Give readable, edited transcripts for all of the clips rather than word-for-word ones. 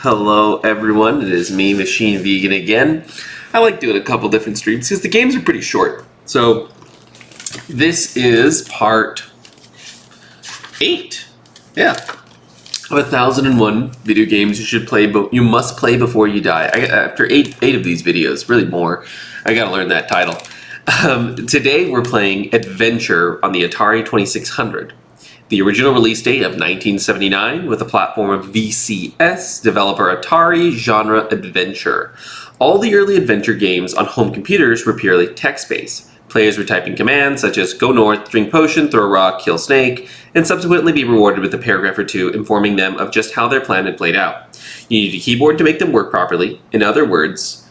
Hello everyone, it is me, Machine Vegan again. I like doing a couple different streams because the games are pretty short. So this is part 8. Yeah. Of 1001 video games you must play before you die. After eight of these videos, really more, I gotta learn that title. Today we're playing Adventure on the Atari 2600. The original release date of 1979 with a platform of VCS, developer Atari, genre adventure. All the early adventure games on home computers were purely text-based. Players were typing commands such as go north, drink potion, throw a rock, kill snake, and subsequently be rewarded with a paragraph or two informing them of just how their plan had played out. You needed a keyboard to make them work properly. In other words,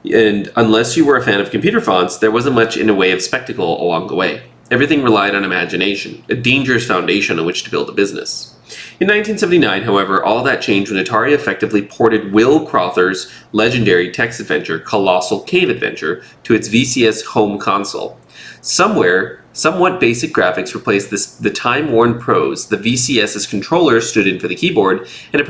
and unless you were a fan of computer fonts, there wasn't much in the way of spectacle along the way. Everything relied on imagination, a dangerous foundation on which to build a business. In 1979, however, all that changed when Atari effectively ported Will Crowther's legendary text adventure, Colossal Cave Adventure, to its VCS home console. Somewhat basic graphics replaced the time-worn prose. The VCS's controller stood in for the keyboard, and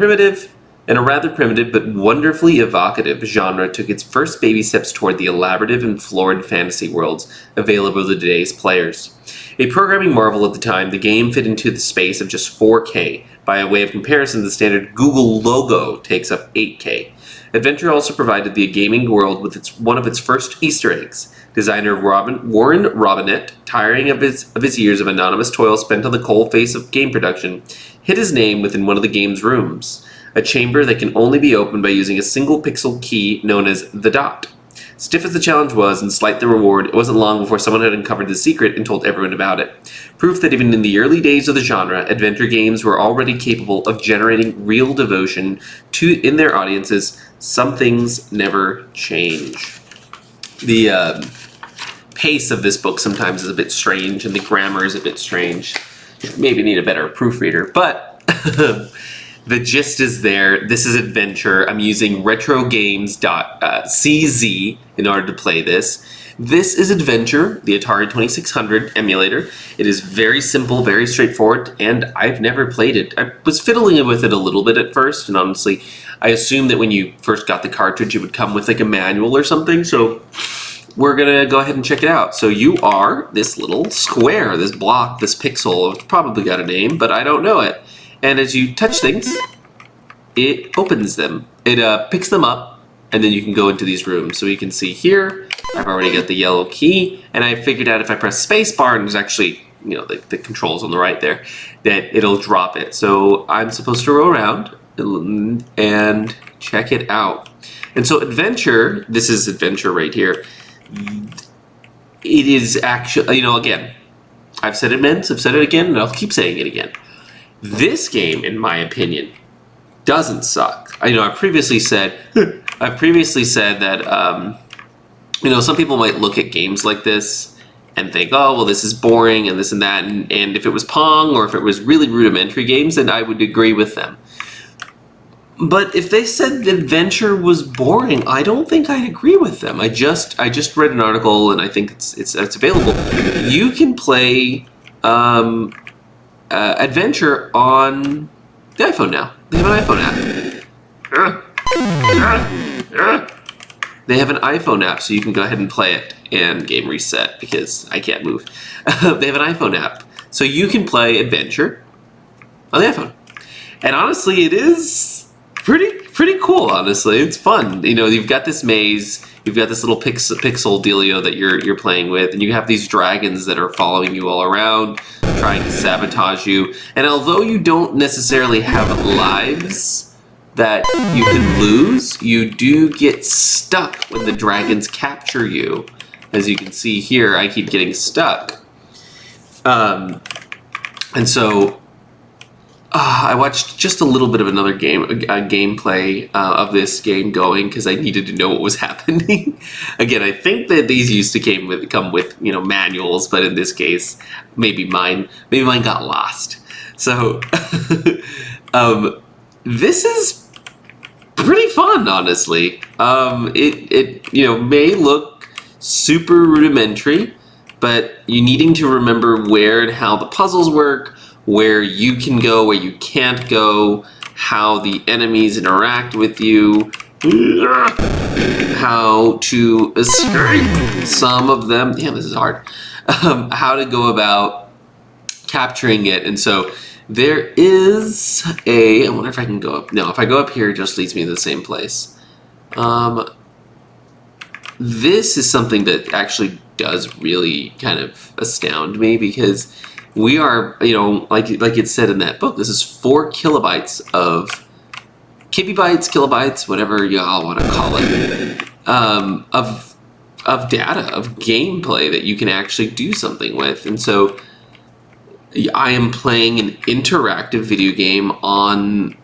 a rather primitive but wonderfully evocative genre took its first baby steps toward the elaborative and florid fantasy worlds available to today's players. A programming marvel at the time, the game fit into the space of just 4K. By way of comparison, the standard Google logo takes up 8K. Adventure also provided the gaming world with one of its first Easter eggs. Designer Warren Robinett, tiring of his years of anonymous toil spent on the coalface of game production, hid his name within one of the game's rooms. A chamber that can only be opened by using a single pixel key known as the dot. Stiff as the challenge was and slight the reward, it wasn't long before someone had uncovered the secret and told everyone about it. Proof that even in the early days of the genre, adventure games were already capable of generating real devotion in their audiences. Some things never change. The pace of this book sometimes is a bit strange, and the grammar is a bit strange. Maybe need a better proofreader, but the gist is there. This is Adventure. I'm using retrogames.cz in order to play this. This is Adventure, the Atari 2600 emulator. It is very simple, very straightforward, and I've never played it. I was fiddling with it a little bit at first, and honestly, I assumed that when you first got the cartridge, it would come with like a manual or something, so we're gonna go ahead and check it out. So you are this little square, this block, this pixel. It's probably got a name, but I don't know it. And as you touch things, it opens them. It picks them up, and then you can go into these rooms. So you can see here, I've already got the yellow key, and I figured out if I press spacebar, and there's actually, the controls on the right there, that it'll drop it. So I'm supposed to roll around and check it out. And so Adventure, this is Adventure right here. It is actually, again, I've said it once, I've said it again, and I'll keep saying it again. This game, in my opinion, doesn't suck. I've previously said that, some people might look at games like this and think, oh, well, this is boring and this and that. And if it was Pong or if it was really rudimentary games, then I would agree with them. But if they said Adventure was boring, I don't think I'd agree with them. I just read an article, and I think it's available. You can play Adventure on the iPhone now. They have an iPhone app. They have an iPhone app, so you can go ahead and play it and game reset because I can't move. They have an iPhone app, so you can play Adventure on the iPhone. And honestly, it is pretty cool. Honestly, it's fun. You've got this maze. You've got this little pixel dealio that you're playing with, and you have these dragons that are following you all around, trying to sabotage you. And although you don't necessarily have lives that you can lose, you do get stuck when the dragons capture you. As you can see here, I keep getting stuck. And so I watched just a little bit of another gameplay of this game going because I needed to know what was happening. Again, I think that these used to come with manuals, but in this case, maybe mine got lost. So this is pretty fun, honestly. It may look super rudimentary, but you needing to remember where and how the puzzles work, where you can go, where you can't go, how the enemies interact with you, how to escape some of them. Damn, this is hard. How to go about capturing it. And so there is I wonder if I can go up. No, if I go up here, it just leads me to the same place. This is something that actually does really kind of astound me, because we are, like it said in that book, this is 4 kilobytes of kibibytes, kilobytes, whatever y'all want to call it, of data, of gameplay that you can actually do something with. And so I am playing an interactive video game on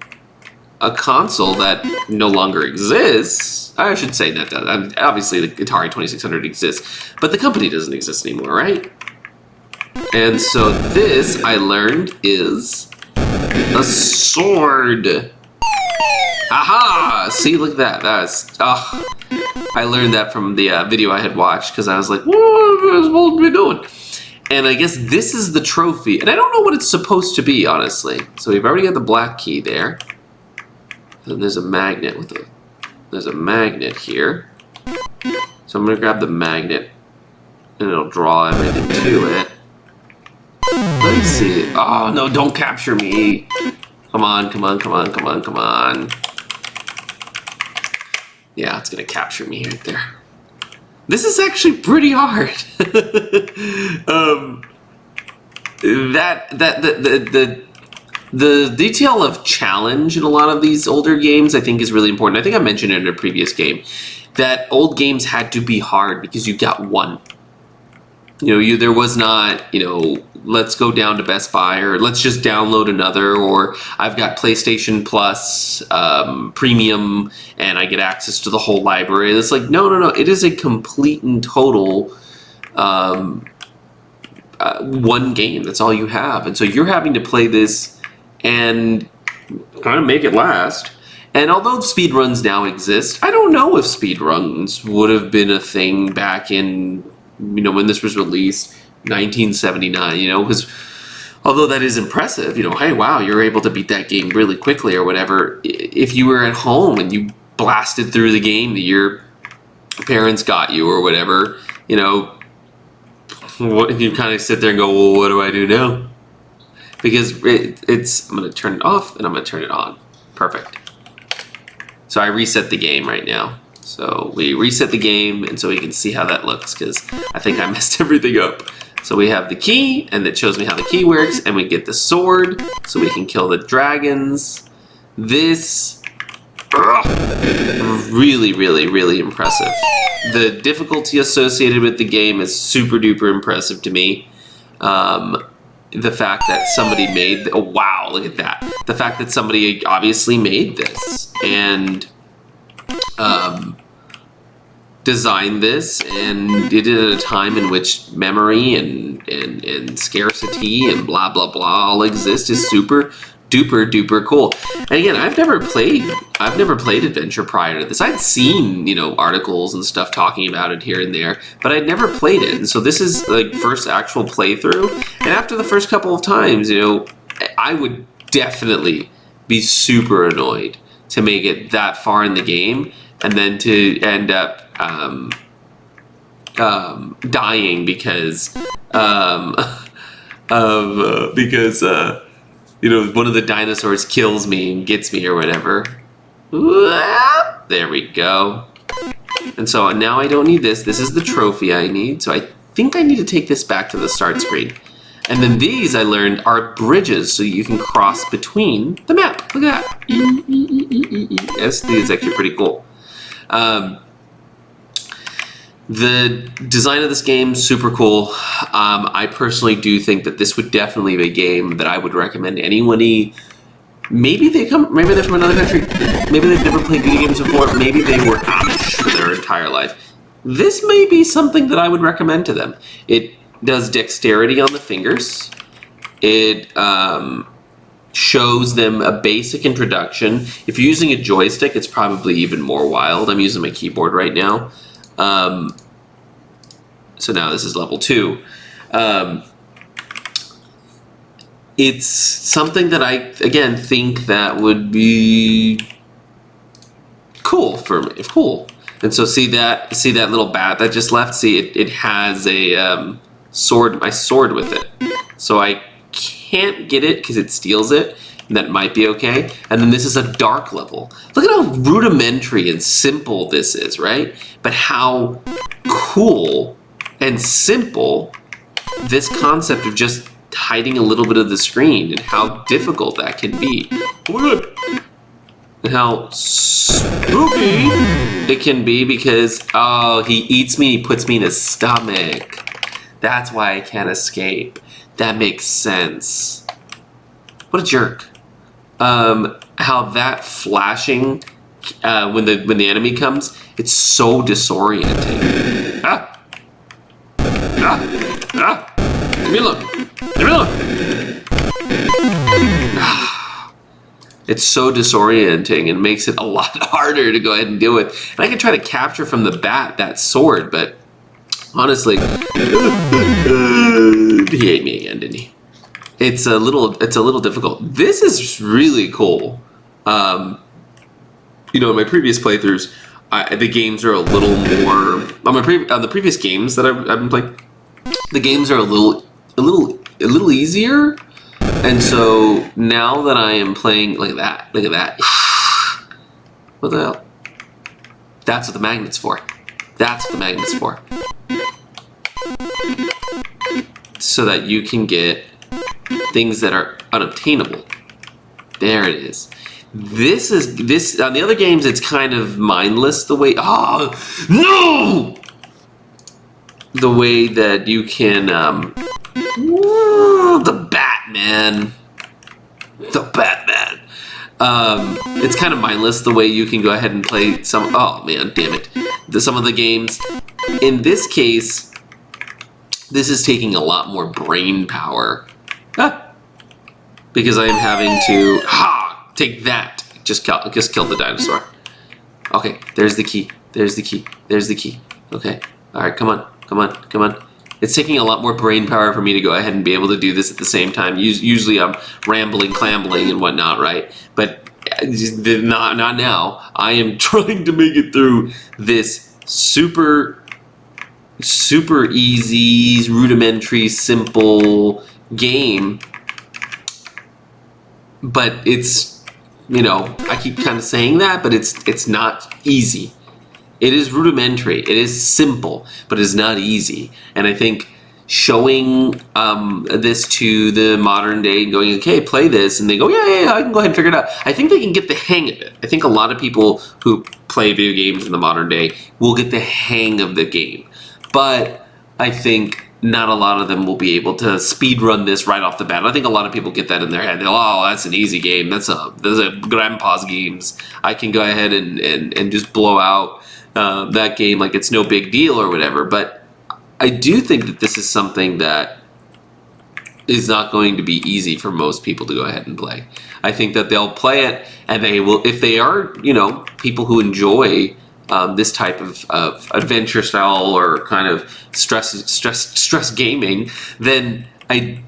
a console that no longer exists. I should say that obviously the Atari 2600 exists, but the company doesn't exist anymore, right? And so this, I learned, is a sword. Aha! See, look at that. That's I learned that from the video I had watched, because I was like, what am I supposed to be doing? And I guess this is the trophy, and I don't know what it's supposed to be, honestly. So we've already got the black key there. And there's a magnet there's a magnet here. So I'm gonna grab the magnet, and it'll draw everything to it. Let me see. Oh no! Don't capture me! Come on! Come on! Come on! Come on! Come on! Yeah, it's gonna capture me right there. This is actually pretty hard. The detail of challenge in a lot of these older games, I think, is really important. I think I mentioned it in a previous game, that old games had to be hard because you got one. There was not, let's go down to Best Buy, or let's just download another, or I've got PlayStation Plus Premium and I get access to the whole library. It's like, no. It is a complete and total one game. That's all you have. And so you're having to play this and kind of make it last. And although speedruns now exist, I don't know if speedruns would have been a thing back in, when this was released, 1979, because although that is impressive, hey, wow, you're able to beat that game really quickly or whatever. If you were at home and you blasted through the game that your parents got you or whatever, you kind of sit there and go, well, what do I do now? Because I'm going to turn it off and I'm going to turn it on. Perfect. So I reset the game right now. So we reset the game, and so we can see how that looks, because I think I messed everything up. So we have the key, and it shows me how the key works, and we get the sword, so we can kill the dragons. This, really, really, really impressive. The difficulty associated with the game is super duper impressive to me. The fact that somebody made, oh wow, look at that. The fact that somebody obviously made this, and designed this and did it at a time in which memory and scarcity and blah blah blah all exist is super duper duper cool. And again, I've never played Adventure prior to this. I'd seen articles and stuff talking about it here and there, but I'd never played it. And so this is like first actual playthrough. And after the first couple of times, I would definitely be super annoyed to make it that far in the game and then to end up dying because one of the dinosaurs kills me and gets me or whatever. There we go. And so now I don't need this. This is the trophy I need. So I think I need to take this back to the start screen. And then these, I learned, are bridges, so you can cross between the map. Look at that. This thing is actually pretty cool. The design of this game, super cool. I personally do think that this would definitely be a game that I would recommend to anybody. Maybe they're from another country. Maybe they've never played video games before. Maybe they were Amish for their entire life. This may be something that I would recommend to them. It does dexterity on the fingers. It shows them a basic introduction. If you're using a joystick, it's probably even more wild. I'm using my keyboard right now. So now this is level 2. it's something that I, again, think that would be cool for me. Cool. And so see that little bat that just left? See, it has a sword, my sword with it. So I can't get it because it steals it. And that might be okay. And then this is a dark level. Look at how rudimentary and simple this is, right? But how cool and simple this concept of just hiding a little bit of the screen and how difficult that can be. Oh my god! And how spooky it can be because, oh, he eats me, he puts me in his stomach. That's why I can't escape. That makes sense. What a jerk. How that flashing when the enemy comes, it's so disorienting. Ah! Ah! Ah! Leave me alone! Leave me alone! It's so disorienting and makes it a lot harder to go ahead and deal with. And I can try to capture from the bat that sword, but honestly, he ate me again, didn't he? It's a little difficult. This is really cool. You know, in my previous playthroughs, the games are a little more on the previous games that I've been playing. The games are a little easier, and so now that I am playing, look at that. What the hell? That's what the magnet's for. That's what the magnet's for. So that you can get things that are unobtainable. There it is. This on the other games it's kind of mindless the way no! The way that you can the Batman. It's kind of mindless the way you can go ahead and play some, oh man, damn it. Some of the games. In this case, this is taking a lot more brain power. Because I am having to take that. Just kill the dinosaur. Okay, there's the key. There's the key. There's the key. Okay. Alright, come on. Come on. Come on. It's taking a lot more brain power for me to go ahead and be able to do this at the same time. Usually I'm rambling, clambling, and whatnot, right? But not now. I am trying to make it through this super easy, rudimentary, simple game. But it's, you know, I keep kind of saying that, but it's not easy. It is rudimentary. It is simple, but it's not easy. And I think showing this to the modern day and going, okay, play this, and they go, yeah, I can go ahead and figure it out. I think they can get the hang of it. I think a lot of people who play video games in the modern day will get the hang of the game. But I think not a lot of them will be able to speed run this right off the bat. I think a lot of people get that in their head. Oh, that's an easy game. Those are grandpa's games. I can go ahead and just blow out that game like it's no big deal or whatever. But I do think that this is something that is not going to be easy for most people to go ahead and play. I think that they'll play it, and they will, if they are, you know, people who enjoy this type of adventure style or kind of stress gaming, then I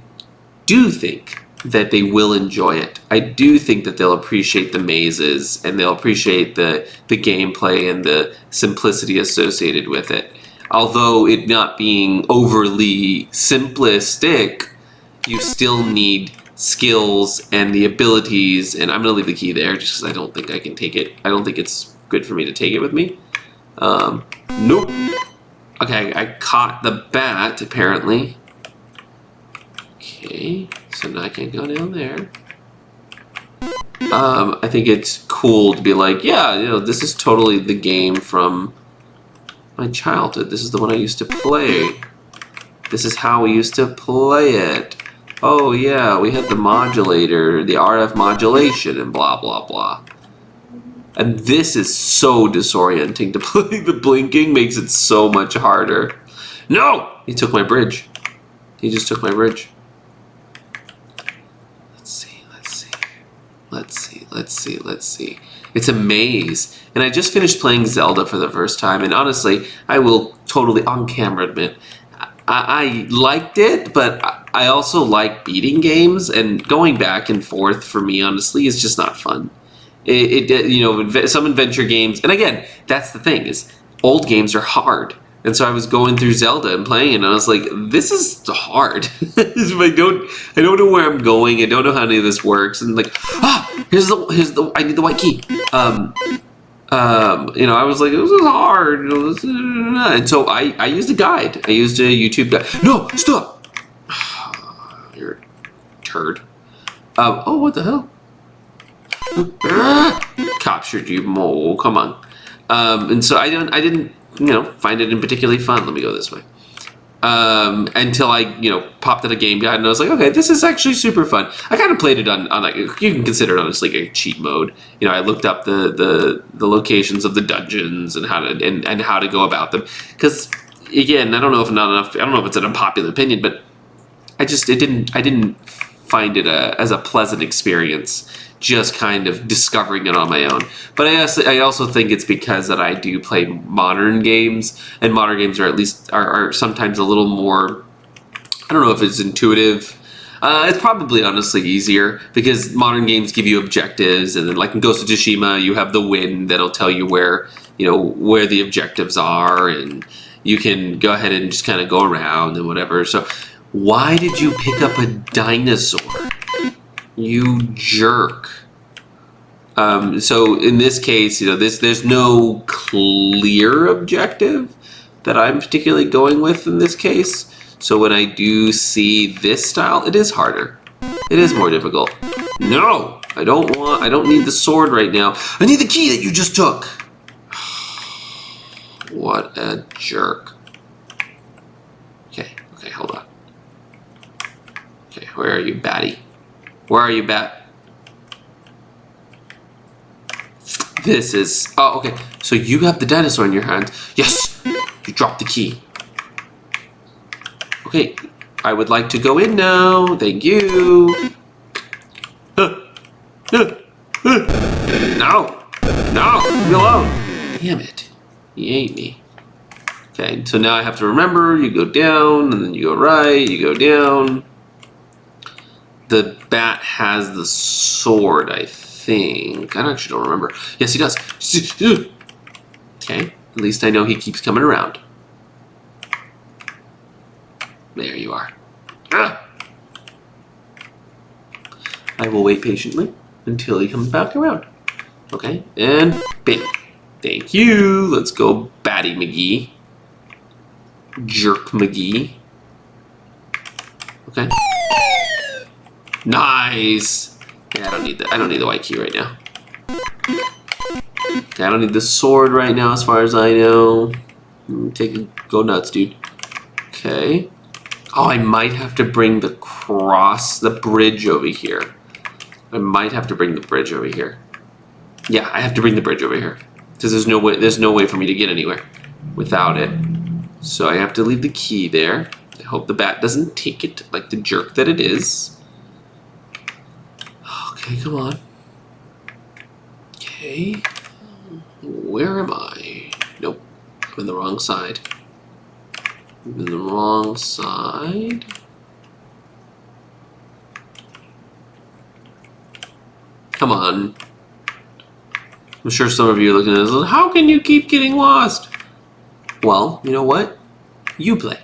do think that they will enjoy it. I do think that they'll appreciate the mazes and they'll appreciate the gameplay and the simplicity associated with it. Although it not being overly simplistic, you still need skills and the abilities, and I'm going to leave the key there just because I don't think I can take it. I don't think it's good for me to take it with me. Nope. Okay, I caught the bat, apparently. Okay, so now I can't go down there. I think it's cool to be like, yeah, you know, this is totally the game from my childhood. This is the one I used to play. This is how we used to play it. Oh yeah, we had the modulator, the RF modulation, and blah, blah, blah. And this is so disorienting to play. The blinking makes it so much harder. No! He took my bridge. He just took my bridge. Let's see. It's a maze. And I just finished playing Zelda for the first time, and honestly, I will totally, on camera, admit, I liked it, but I also like beating games, and going back and forth for me, honestly, is just not fun. Some adventure games, and again, that's the thing, is old games are hard. And so I was going through Zelda and playing it, and I was like, this is hard. I don't know where I'm going. I don't know how any of this works. And like, here's the I need the white key. I was like, this is hard. And so I used a guide. I used a YouTube guide. No, stop. You're a turd. Oh, what the hell? Captured you, mole. Come on. And so I didn't find it in particularly fun. Let me go this way. Until I, popped at a game guide and I was like, okay, this is actually super fun. I kind of played it on like, you can consider it honestly like a cheat mode. I looked up the locations of the dungeons and how to go about them. Because again, I don't know if it's an unpopular opinion, but I didn't find it as a pleasant experience, just kind of discovering it on my own. But I also think it's because that I do play modern games, and modern games are sometimes a little more, I don't know if it's intuitive. It's probably honestly easier because modern games give you objectives, and then like in Ghost of Tsushima, you have the wind that'll tell you where the objectives are, and you can go ahead and just kind of go around and whatever. So why did you pick up a dinosaur? You jerk. So in this case, there's no clear objective that I'm particularly going with in this case. So when I do see this style, it is harder. It is more difficult. No, I don't need the sword right now. I need the key that you just took. What a jerk. Okay, hold on. Okay, where are you, Batty? Where are you, Bat? This is... Oh, okay. So you have the dinosaur in your hand. Yes! You dropped the key. Okay. I would like to go in now. Thank you. No! No! Leave me alone. Damn it. He ate me. Okay, so now I have to remember, you go down, and then you go right, you go down. The bat has the sword, I think. I actually don't remember. Yes, he does. Okay, at least I know he keeps coming around. There you are. Ah! I will wait patiently until he comes back around. Okay, and bam. Thank you. Let's go, Batty McGee. Jerk McGee. Okay. Nice. Yeah, I don't need that. I don't need the white key right now. Okay, I don't need the sword right now, as far as I know. Go nuts, dude. Okay. Oh, I might have to bring the bridge over here. I might have to bring the bridge over here. Yeah, I have to bring the bridge over here. Because there's no way for me to get anywhere without it. So I have to leave the key there. I hope the bat doesn't take it like the jerk that it is. Okay, come on. Okay. Where am I? Nope. I'm in the wrong side. I'm in the wrong side. Come on. I'm sure some of you are looking at this. How can you keep getting lost? Well, you know what? You play.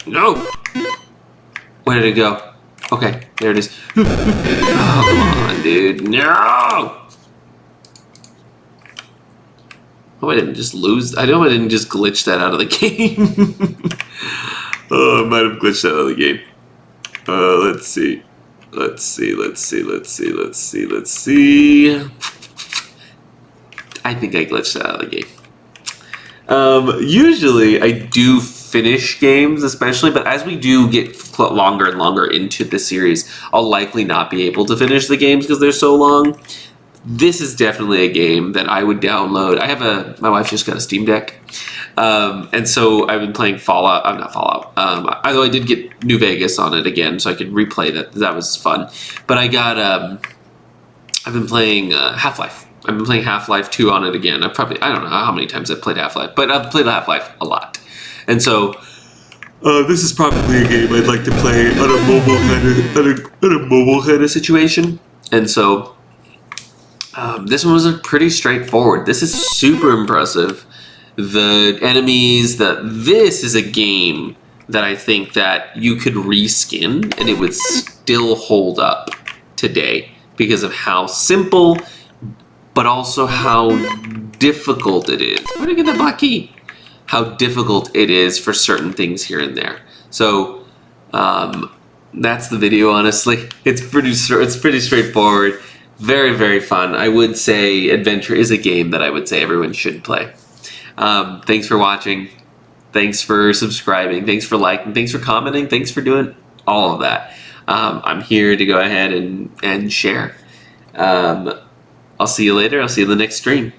No! Where did it go? Okay, there it is. Oh, come on, dude. No! Oh, I didn't just lose. I know I didn't just glitch that out of the game. Oh, I might have glitched that out of the game. Let's see. Let's see. I think I glitched that out of the game. Usually I do finish games, especially, but as we do get longer and longer into the series, I'll likely not be able to finish the games because they're so long. This is definitely a game that I would download. My wife just got a Steam Deck, and so I've been playing Fallout. Not Fallout. Although I did get New Vegas on it again, so I could replay that. That was fun. But I got. I've been playing Half-Life. I've been playing Half-Life 2 on it again. I don't know how many times I've played Half-Life, but I've played Half-Life a lot. And so this is probably a game I'd like to play on a mobile kind of situation. And so this one was pretty straightforward. This is super impressive. The enemies, this is a game that I think that you could reskin and it would still hold up today because of how simple, but also how difficult it is. Where did I get that black key? How difficult it is for certain things here and there. So that's the video. Honestly, it's pretty straightforward. Very, very fun. I would say Adventure is a game that I would say everyone should play. Thanks for watching. Thanks for subscribing. Thanks for liking. Thanks for commenting. Thanks for doing all of that. I'm here to go ahead and share. I'll see you later. I'll see you in the next stream.